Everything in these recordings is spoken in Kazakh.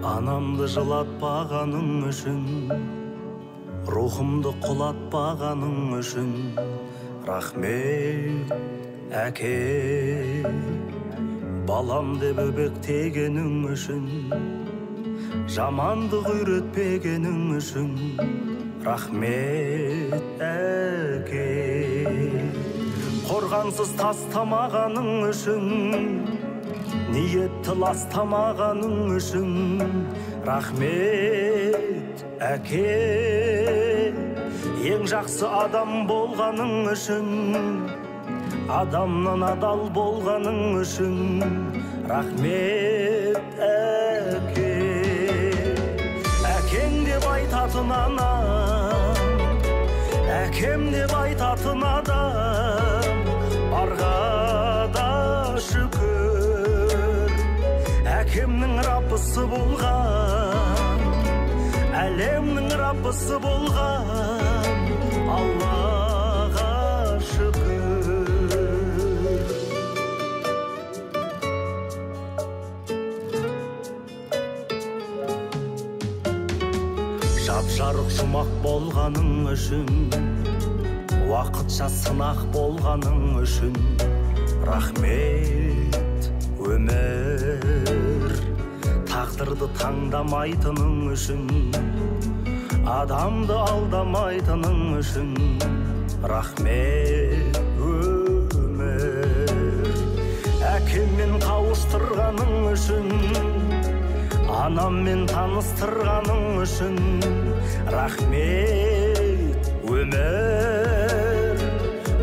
Анамды жылатпағаның үшін, рухымды құлатпағаның үшін, рахмет әке. Балам деп өбектегенің үшін, жамандық үйретпегенің үшін, рахмет әке. Қорғансыз тастамағаның үшін, ниетті ластамағаның үшін, рахмет әке. Ең жақсы адам болғаның үшін, адамнан адал болғаның үшін, рахмет әке. Әкең деп айтатын анам, әкем деп айтатын адам, барға да шүкір. Әкемнің раббысы болған, әлемнің раббысы болған, Аллаға шүкір. Жап-жарық жұмақ болғаның үшін, уақытша сынақ болғаның үшін, рахмет өмір. Тағдырды таңдамайтының үшін, адамды алдамайтының үшін, рахмет өмір. Әкеммен қауыштырғаның үшін, анаммен таныстырғаның үшін, рахмет өмір.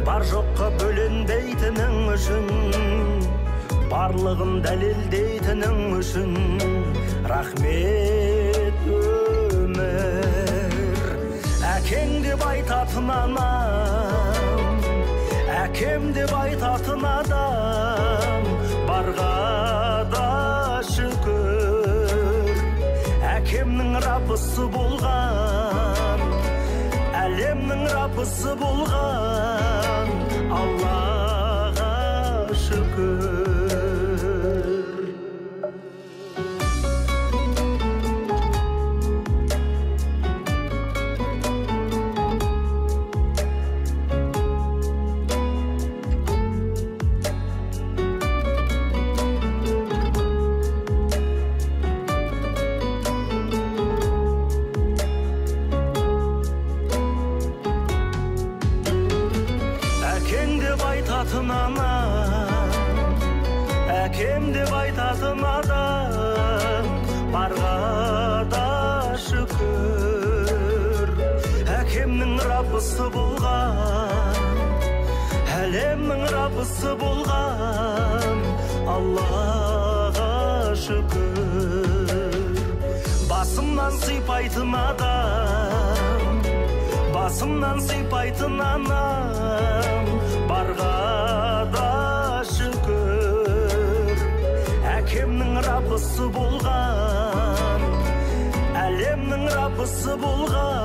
Бар жоққа бөленбейтінің үшін, барлығын дәлелдейтінің үшін, рахмет өмір. Әкең деп айтатын анам, әкем деп айтатын адам, барға да шүкір. Әкемнің раббысы болған, әлемнің раббысы болған, Аллаға шүкір. Әкем деп айтатын адам, барға да шүкір. Әкемнің раббысы болған, әлемнің раббысы болған, Аллаға шүкір. Басымнан сипайтын адам, басымнан сипайтын анам, барға да шүкір. Әкемнің раббысы болған, әлемнің раббысы болған,